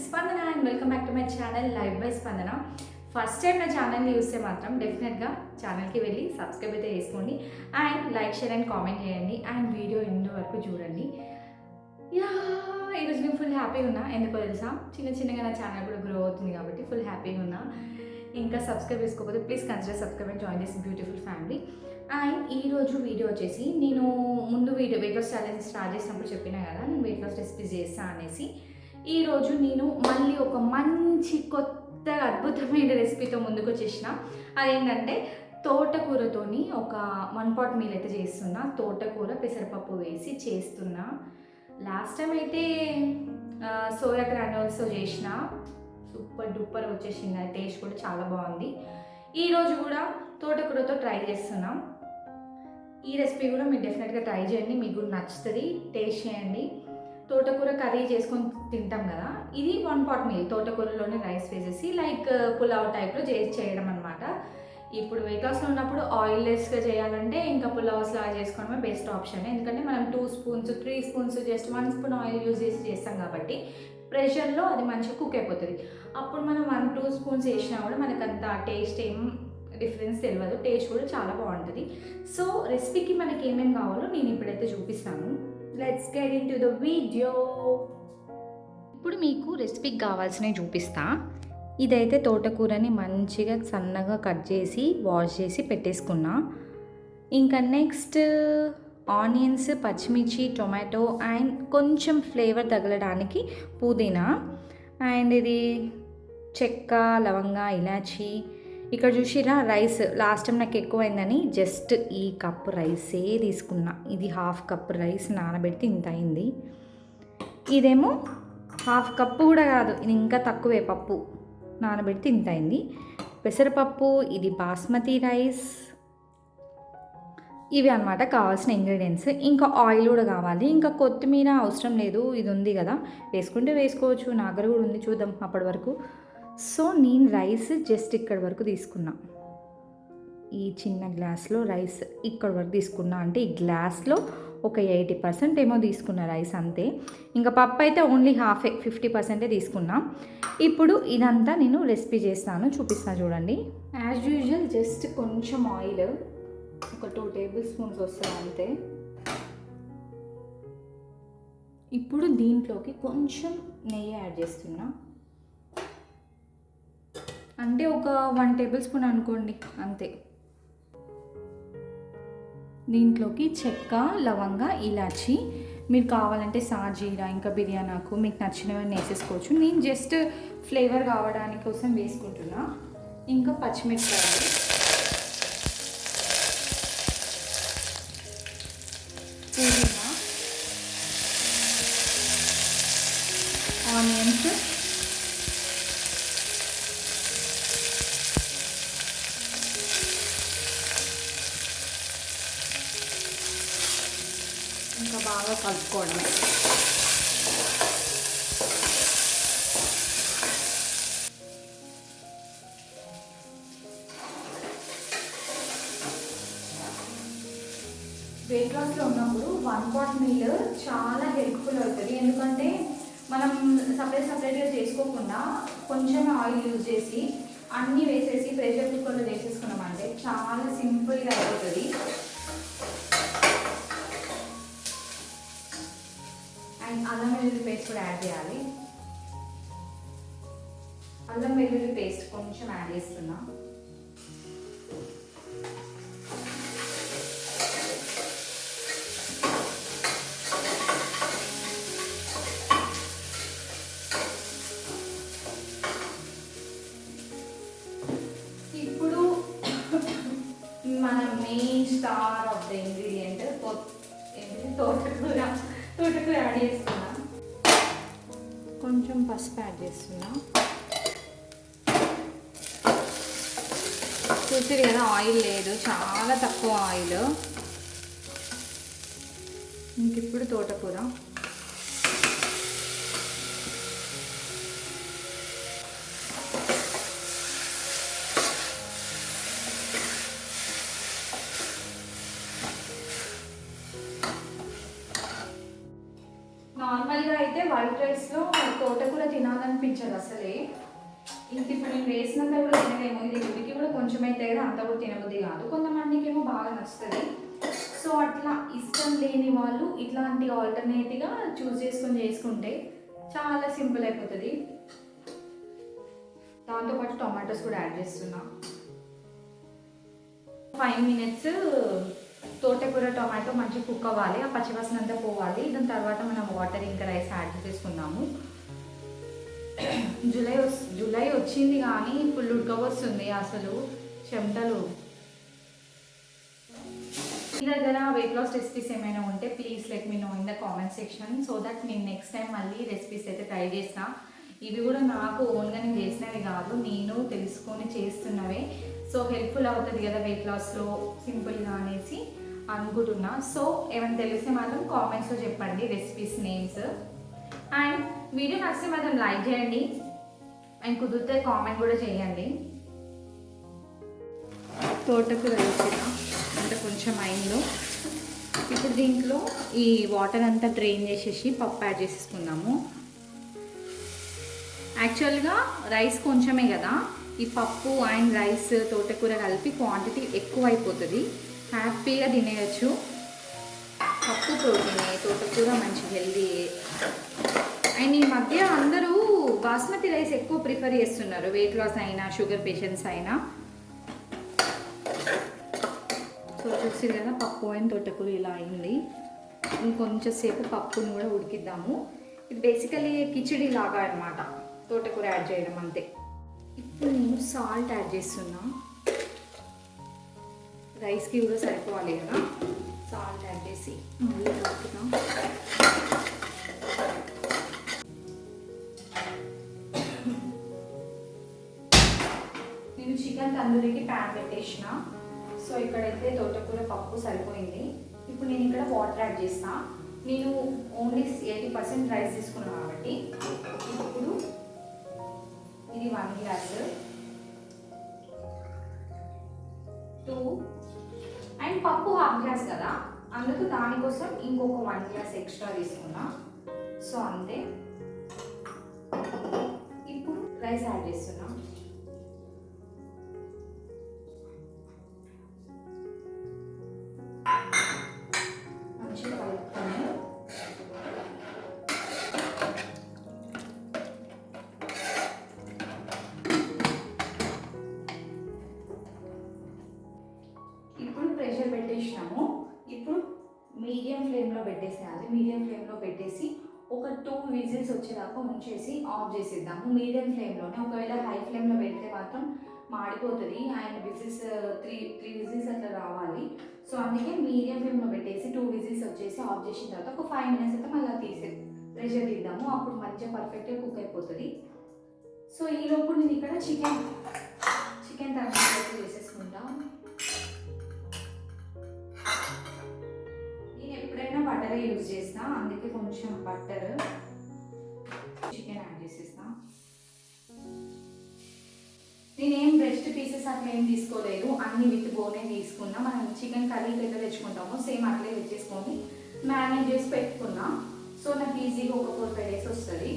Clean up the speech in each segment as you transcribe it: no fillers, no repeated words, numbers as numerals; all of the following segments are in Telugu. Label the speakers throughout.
Speaker 1: స్పందన and welcome back to my channel live by స్పందన. ఫస్ట్ టైం నా ఛానల్ని చూస్తే మాత్రం డెఫినెట్గా ఛానల్కి వెళ్ళి సబ్స్క్రైబ్ అయితే చేసుకోండి and like share and comment చేయండి అండ్ వీడియో ఎండ్ వరకు చూడండి. ఈరోజు నేను ఫుల్ హ్యాపీగా ఉన్నా. ఎందుకో తెలుసా, చిన్నగా నా ఛానల్ కూడా గ్రో అవుతుంది కాబట్టి ఫుల్ హ్యాపీగా ఉన్నా. ఇంకా సబ్స్క్రైబ్ చేసుకోకపోతే please consider subscribe and join this beautiful family. And ఈరోజు వీడియో వచ్చేసి, నేను ముందు వెయిట్ లాస్ ఛాలెంజ్ స్టార్ట్ చేసినప్పుడు చెప్పినా కదా నేను వెయిట్ లాస్ రెసిపీస్ చేస్తాను అనేసి. ఈరోజు నేను మళ్ళీ ఒక మంచి కొత్త అద్భుతమైన రెసిపీతో ముందుకు వచ్చేసిన. అదేంటంటే తోటకూరతోని ఒక 1 pot మీల్ అయితే చేస్తున్నా. తోటకూర పెసరపప్పు వేసి చేస్తున్నా. లాస్ట్ టైం అయితే సోయా గ్రాన్యూల్స్తో చేసిన, సూపర్ డూపర్ వచ్చేసింది. టేస్ట్ కూడా చాలా బాగుంది. ఈరోజు కూడా తోటకూరతో ట్రై చేస్తున్నాం. ఈ రెసిపీ కూడా మీరు డెఫినెట్గా ట్రై చేయండి, మీకు కూడా నచ్చుతుంది, టేస్ట్ చేయండి. తోటకూర కర్రీ చేసుకొని తింటాం కదా, ఇది 1 pot మీల్. తోటకూరలోనే రైస్ వేసేసి లైక్ పులావ్ టైప్లో చేయడం అనమాట. ఇప్పుడు వెయిట్ లాస్లో ఉన్నప్పుడు ఆయిల్ లెస్గా చేయాలంటే ఇంకా పులావ్స్ లాగా చేసుకోవడమే బెస్ట్ ఆప్షన్. ఎందుకంటే మనం 2 spoons 3 spoons just 1 spoon oil use చేసి చేస్తాం కాబట్టి ప్రెషర్లో అది మంచిగా కుక్ అయిపోతుంది. అప్పుడు మనం 1-2 spoons వేసినా కూడా మనకు అంత టేస్ట్ ఏం డిఫరెన్స్ తెలియదు, టేస్ట్ కూడా చాలా బాగుంటుంది. సో రెసిపీకి మనకి ఏమేమి కావాలో నేను ఇప్పుడైతే చూపిస్తాను. Let's get in to the video. ఇప్పుడు మీకు రెసిపీకి కావాల్సినవి చూపిస్తా. ఇదైతే తోటకూరని మంచిగా సన్నగా కట్ చేసి వాష్ చేసి పెట్టేసుకున్నా. ఇంకా నెక్స్ట్ ఆనియన్స్, పచ్చిమిర్చి, టొమాటో అండ్ కొంచెం ఫ్లేవర్ తగలడానికి పుదీనా అండ్ ఇది చెక్క, లవంగ, ఇలాచి. ఇక్కడ చూసిరా రైస్, లాస్ట్ టైం నాకు ఎక్కువైందని జస్ట్ ఈ కప్ రైసే తీసుకున్నా. ఇది 1/2 cup రైస్ నానబెడితే ఇంత అయింది. ఇదేమో 1/2 cup కూడా కాదు, ఇది ఇంకా తక్కువే. పప్పు నానబెడితే ఇంత అయింది. పెసరపప్పు, ఇది బాస్మతి రైస్. ఇవి అన్నమాట కావాల్సిన ఇంగ్రీడియంట్స్. ఇంకా ఆయిల్ కూడా కావాలి. ఇంకా కొత్తిమీర అవసరం లేదు, ఇది ఉంది కదా, వేసుకుంటే వేసుకోవచ్చు. నా దగ్గర కూడా ఉంది, చూద్దాం అప్పటి వరకు. సో నేను రైస్ జస్ట్ ఇక్కడ వరకు తీసుకున్నా. ఈ చిన్న గ్లాస్లో రైస్ ఇక్కడ వరకు తీసుకున్నా. అంటే ఈ గ్లాస్లో ఒక 80% ఏమో తీసుకున్నా రైస్, అంతే. ఇంకా పప్పు అయితే ఓన్లీ 50% తీసుకున్నా. ఇప్పుడు ఇదంతా నేను రెసిపీ చేస్తాను, చూపిస్తాను చూడండి. యాజ్ యూజువల్ జస్ట్ కొంచెం ఆయిల్, ఒక 2 tablespoons వస్తుంది అంతే. ఇప్పుడు దీంట్లోకి కొంచెం నెయ్యి యాడ్ చేస్తున్నా. అంటే ఒక 1 tablespoon అనుకోండి, అంతే. దీంట్లోకి చెక్క, లవంగ, ఇలాచి. మీరు కావాలంటే సాజీరా, ఇంకా బిర్యానీ ఆకు, మీకు నచ్చినవన్నీ వేసేసుకోవచ్చు. నేను జస్ట్ ఫ్లేవర్ కావడానికి కోసం వేసుకుంటున్నా. ఇంకా పచ్చిమిరపకాయలు, పుదీనా, ఆనియన్స్, ఇంకా బాగా కలుపుకోవడం. వెయిట్ లాస్లో ఉన్నప్పుడు 1 pot మీల్ చాలా హెల్ప్ఫుల్ అవుతుంది. ఎందుకంటే మనం సపరేట్గా చేసుకోకుండా కొంచెం ఆయిల్ యూజ్ చేసి అన్నీ వేసేసి ప్రెషర్ కుక్కర్లో వేసేసుకున్నామంటే చాలా సింపుల్గా అయిపోతుంది. అండ్ అల్లం వెల్లుల్లి పేస్ట్ కూడా యాడ్ చేయాలి. అల్లం వెల్లుల్లి పేస్ట్ కొంచెం యాడ్ చేస్తున్నా. ఇప్పుడు మన main star of the ingredient తోటకూర యాడ్ చేస్తున్నా. కొంచెం పసుపు యాడ్ చేస్తున్నా. చూసారు కదా, ఆయిల్ లేదు, చాలా తక్కువ ఆయిల్. ఇంక ఇప్పుడు తోటకూర. నార్మల్గా అయితే వైట్ రైస్లో తోటకూర తినాలనిపించదు అసలే. ఇంక ఇప్పుడు నేను వేసినంత కూడా తినలేము, ఇది ఉడికి కూడా కొంచెం అయితే కదా అంత కూడా తినబుద్ధి కాదు. కొంతమందికి ఏమో బాగా నచ్చుతుంది. సో అట్లా ఇష్టం లేని వాళ్ళు ఇట్లాంటి ఆల్టర్నేటివ్గా చూస్ చేసుకుంటే చాలా సింపుల్ అయిపోతుంది. దాంతోపాటు టొమాటోస్ కూడా యాడ్ చేస్తున్నా. 5 minutes తోటకూర టొమాటో మంచిగా కుక్ అవ్వాలి, ఆ పచ్చివాసన అంతా పోవాలి. దాని తర్వాత మనం వాటర్ ఇంకా రైస్ యాడ్ చేసుకున్నాము. జూలై వచ్చింది కానీ ఫుల్ ఉడకవస్తుంది, అసలు చెమటలు. మీ దగ్గర వెయిట్ లాస్ రెసిపీస్ ఏమైనా ఉంటే please let me know in the comment section, so that నేను నెక్స్ట్ టైం మళ్ళీ రెసిపీస్ అయితే ట్రై చేస్తాను. ఇవి కూడా నాకు ఓన్గా నేను చేసినవి కాదు, నేను తెలుసుకొని చేస్తున్నవే. సో హెల్ప్ఫుల్ అవుతుంది కదా వెయిట్ లాస్లో సింపుల్గా అనేసి అనుకుంటున్నా. సో ఏమైనా తెలిస్తే మాత్రం కామెంట్స్లో చెప్పండి రెసిపీస్ నేమ్స్. అండ్ వీడియో నచ్చితే మాత్రం లైక్ చేయండి అండ్ కుదిరితే కామెంట్ కూడా చేయండి. తోటకూర వేసిన అంటే కొంచెం అయిందో ఇప్పుడు దీంట్లో ఈ వాటర్ అంతా డ్రైన్ చేసేసి పప్పు యాడ్ చేసేసుకుందాము. యాక్చువల్గా రైస్ కొంచెమే కదా, ఈ పప్పు అండ్ రైస్ తోటకూర కలిపి క్వాంటిటీ ఎక్కువ అయిపోతుంది, హ్యాపీగా తినేయచ్చు. పప్పు ప్రోటీన్, తోటకూర మంచి హెల్దీ. అండ్ ఈ మధ్య అందరూ బాస్మతి రైస్ ఎక్కువ ప్రిఫర్ చేస్తున్నారు, వెయిట్ లాస్ అయినా షుగర్ పేషెంట్స్ అయినా. సో చూసి కదా పప్పు అండ్ తోటకూర ఇలా అయింది. ఇంకొంచెం సేపు పప్పును కూడా ఉడికిద్దాము. ఇది బేసికలీ కిచిడి లాగా అనమాట, తోటకూర యాడ్ చేయడం అంతే. ఇప్పుడు నేను సాల్ట్ యాడ్ చేస్తున్నా, రైస్కి కూడా సరిపోవాలి కదా. సాల్ట్ యాడ్ చేసి మళ్ళీ కలుపుతాం. నేను చికెన్ తందూరికి ప్యాన్ పెట్టేసిన. సో ఇక్కడైతే తోటకూర పప్పు సరిపోయింది. ఇప్పుడు నేను ఇక్కడ వాటర్ యాడ్ చేస్తా. నేను ఓన్లీ 80% రైస్ తీసుకున్నాను కాబట్టి ఇప్పుడు ఇది 1 గ్లాస్ 2 అండ్ పప్పు 1/2 గ్లాస్ కదా, అందుకు దానికోసం ఇంకొక 1 గ్లాస్ ఎక్స్ట్రా తీసుకున్నా. సో అంతే. ఇప్పుడు రైస్ యాడ్ చేస్తున్నా. మంచిగా కలుపుకొని ఇప్పుడు ప్రెషర్ పెట్టేసినాము. ఇప్పుడు మీడియం ఫ్లేమ్లో పెట్టేసేయాలి. మీడియం ఫ్లేమ్లో పెట్టేసి ఒక 2 విజిల్స్ వచ్చేదాకా ఉంచేసి ఆఫ్ చేసేద్దాము. మీడియం ఫ్లేమ్లోనే, ఒకవేళ హై ఫ్లేమ్లో పెడితే మాత్రం మాడిపోతుంది. అండ్ విజిల్స్ 3 విజిల్స్ అట్లా రావాలి. సో అందుకే మీడియం ఫ్లేమ్లో పెట్టేసి 2 విజిల్స్ వచ్చేసి ఆఫ్ చేసిన తర్వాత ఒక 5 minutes అయితే మళ్ళీ ప్రెషర్ తీద్దాము. అప్పుడు మంచిగా పర్ఫెక్ట్గా కుక్ అయిపోతుంది. సో ఈలోపు నేను ఇక్కడ చికెన్ తందూరి చేసేసుకుంటా. నేను ఎప్పుడైనా బటర్ యూజ్ చేస్తా, అందుకే కొంచెం బటర్ చికెన్ యాడ్ చేసేస్తా. నేనేం బ్రెస్ట్ పీసెస్ అట్లా ఏం తీసుకోలేదు, అన్ని విత్ బోనే తీసుకున్నా. మనం చికెన్ కర్రీకి ఎట్లా తెచ్చుకుంటామో సేమ్ అట్లే తెచ్చేసుకొని మ్యారినేట్ చేసి పెట్టుకున్నా. సో నాకు ఈజీగా ఒక 4-5 days వస్తుంది.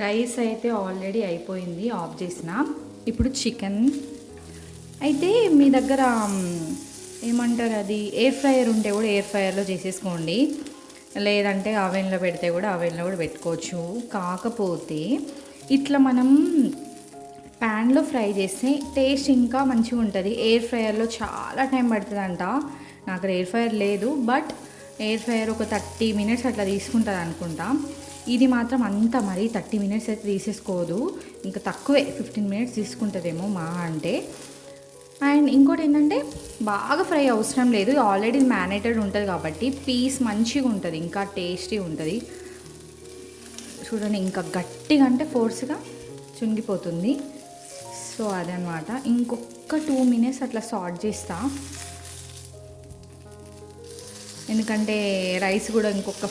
Speaker 1: రైస్ అయితే ఆల్రెడీ అయిపోయింది, ఆఫ్ చేసిన. ఇప్పుడు చికెన్ అయితే మీ దగ్గర ఏమంటారు అది ఎయిర్ ఫ్రైయర్ ఉంటే కూడా ఎయిర్ ఫ్రైయర్లో చేసేసుకోండి, లేదంటే అవెన్లో పెడితే కూడా అవెన్లో కూడా పెట్టుకోవచ్చు. కాకపోతే ఇట్లా మనం ప్యాన్లో ఫ్రై చేస్తే టేస్ట్ ఇంకా మంచిగా ఉంటుంది. ఎయిర్ ఫ్రైయర్లో చాలా టైం పడుతుందంట. నాకు ఎయిర్ ఫ్రైయర్ లేదు, బట్ ఎయిర్ ఫ్రైయర్ ఒక 30 minutes అట్లా తీసుకుంటుంది అనుకుంటా. ఇది మాత్రం అంత మరీ 30 minutes అయితే తీసేసుకోదు, ఇంకా తక్కువే 15 minutes తీసుకుంటుందేమో మా అంటే. అండ్ ఇంకోటి ఏంటంటే బాగా ఫ్రై అవసరం లేదు, ఆల్రెడీ మ్యారినేటెడ్ ఉంటుంది కాబట్టి పీస్ మంచిగా ఉంటుంది, ఇంకా టేస్టీ ఉంటుంది. చూడండి ఇంకా గట్టిగా అంటే ఫోర్స్గా చుంగిపోతుంది. సో అదనమాట. ఇంకొక 2 minutes అట్లా సాట్ చేస్తా, ఎందుకంటే రైస్ కూడా ఇంకొక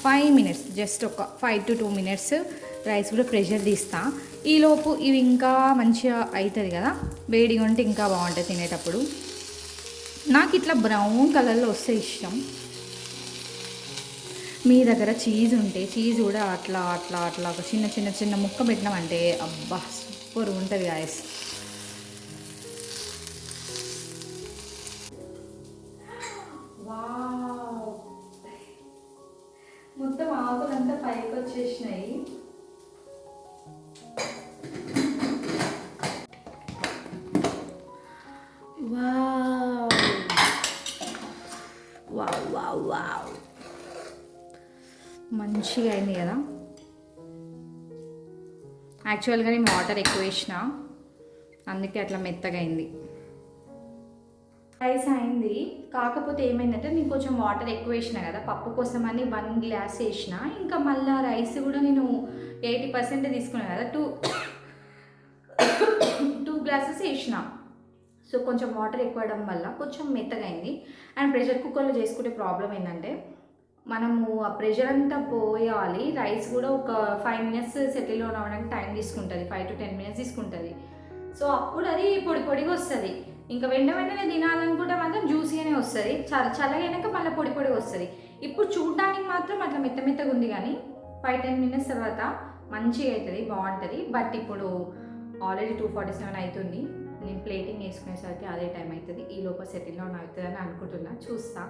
Speaker 1: 5 minutes, జస్ట్ ఒక 5 to 2 minutes రైస్ కూడా ప్రెషర్ తీస్తా. ఈలోపు ఇవి ఇంకా మంచిగా అవుతుంది కదా, వేడిగా ఉంటే ఇంకా బాగుంటుంది తినేటప్పుడు. నాకు ఇట్లా బ్రౌన్ కలర్లో వస్తే ఇష్టం. మీ దగ్గర చీజ్ ఉంటే చీజ్ కూడా అట్లా అట్లా అట్లా ఒక చిన్న చిన్న చిన్న ముక్క పెట్టినామంటే అబ్బా సూపర్ ఉంటుంది గాయస్. మొత్తం ఆకులంతా పైకి వచ్చేసినాయి. వావ్ వావ్ వావ్ వావ్, మంచిగా అయింది కదా. యాక్చువల్గా నేను వాటర్ ఎక్కువ వేసిన, అందుకే అట్లా మెత్తగా అయింది. రైస్ అయింది, కాకపోతే ఏమైందంటే నేను కొంచెం వాటర్ ఎక్కువ వేసిన కదా పప్పు కోసం అని 1 glass వేసిన. ఇంకా మళ్ళీ రైస్ కూడా నేను 80% తీసుకున్నాను కదా, 2 glasses వేసిన. సో కొంచెం వాటర్ ఎక్కువ వేయడం వల్ల కొంచెం మెత్తగా అయింది. అండ్ ప్రెషర్ కుక్కర్లో చేసుకుంటే ప్రాబ్లం ఏంటంటే మనము ఆ ప్రెషర్ అంతా పోయాలి, రైస్ కూడా ఒక 5 minutes సెటిల్ అవ్వడానికి టైం తీసుకుంటుంది, 5 to 10 minutes తీసుకుంటుంది. సో అప్పుడు అది పొడి పొడిగా వస్తుంది. ఇంకా వెంటనే తినాలనుకుంటే మాత్రం జ్యూసీగానే వస్తుంది, చల్లగైనాక మళ్ళీ పొడి పొడిగా వస్తుంది. ఇప్పుడు చూడడానికి మాత్రం అట్లా మెత్తగా ఉంది, కానీ 5-10 minutes తర్వాత మంచిగా అవుతుంది, బాగుంటుంది. బట్ ఇప్పుడు ఆల్రెడీ 2:47 అవుతుంది, నేను ప్లేటింగ్ వేసుకునేసరికి అదే టైం అవుతుంది. ఈ లోపల సెటిల్లో అవుతుంది అని అనుకుంటున్నా, చూస్తా.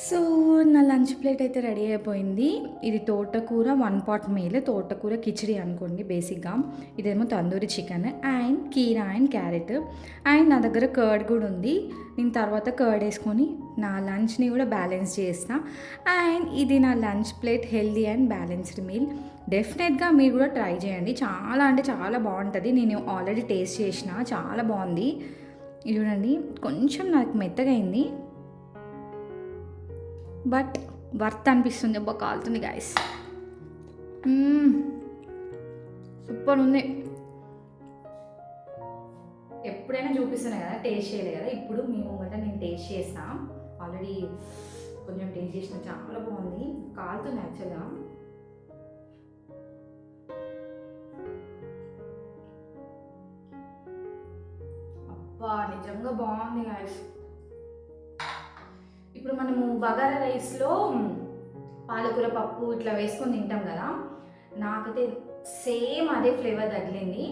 Speaker 1: సో నా లంచ్ ప్లేట్ అయితే రెడీ అయిపోయింది. ఇది తోటకూర 1 pot మీల్, తోటకూర కిచిడి అనుకోండి బేసిక్గా. ఇదేమో తందూరి చికెన్ అండ్ కీరా అండ్ క్యారెట్. అండ్ నా దగ్గర కర్డ్ కూడా ఉంది, నేను తర్వాత కర్డ్ వేసుకొని నా లంచ్ని కూడా బ్యాలెన్స్ చేస్తా. అండ్ ఇది నా lunch plate, healthy and balanced meal. డెఫినెట్గా మీరు కూడా ట్రై చేయండి, చాలా అంటే చాలా బాగుంటుంది. నేను ఆల్రెడీ టేస్ట్ చేసిన, చాలా బాగుంది. చూడండి కొంచెం నాకు మెత్తగా అయింది, బట్ వర్త్ అనిపిస్తుంది. అబ్బా కాలుతుంది గాయస్, సూపర్ ఉంది. ఎప్పుడైనా చూపిస్తున్నాను కదా, టేస్ట్ చేయలేదు కదా, ఇప్పుడు మీ ముంగట నేను టేస్ట్ చేస్తాను. ఆల్రెడీ కొంచెం టేస్ట్ చేసిన, చాలా బాగుంది. కాలుతుంది యాక్చువల్గా. అబ్బా నిజంగా బాగుంది గాయస్. ఇప్పుడు మనము బగారా రైస్లో పాలకూర పప్పు ఇట్లా వేసుకొని తింటాం కదా, నాకైతే సేమ్ అదే ఫ్లేవర్ తగిలింది.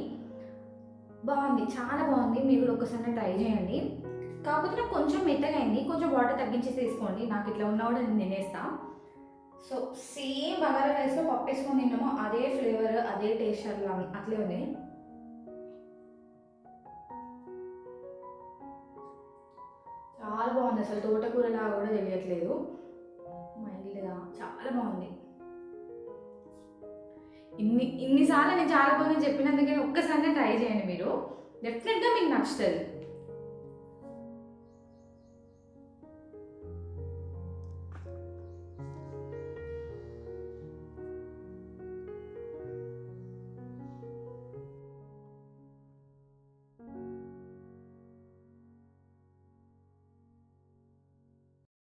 Speaker 1: బాగుంది, చాలా బాగుంది. మీరు కూడా ఒకసారి ట్రై చేయండి. కాకపోతే నాకు కొంచెం మెత్తగా అయింది, కొంచెం వాటర్ తగ్గించేసి తీసుకోండి. నాకు ఇట్లా ఉన్నా కూడా నేను తినేస్తా. సో సేమ్ బగారా రైస్లో పప్పు వేసుకొని తిన్నామో అదే ఫ్లేవర్, అదే టేస్ట్ అట్లే ఉంది. చాలా బాగుంది, అసలు తోటకూరలాగా కూడా తెలియట్లేదు, మైల్డ్గా చాలా బాగుంది. ఇన్నిసార్లు నేను చాలా బాగుందని చెప్పినందుకే ఒక్కసారి ట్రై చేయండి, మీరు డెఫినెట్గా మీకు నచ్చుతుంది.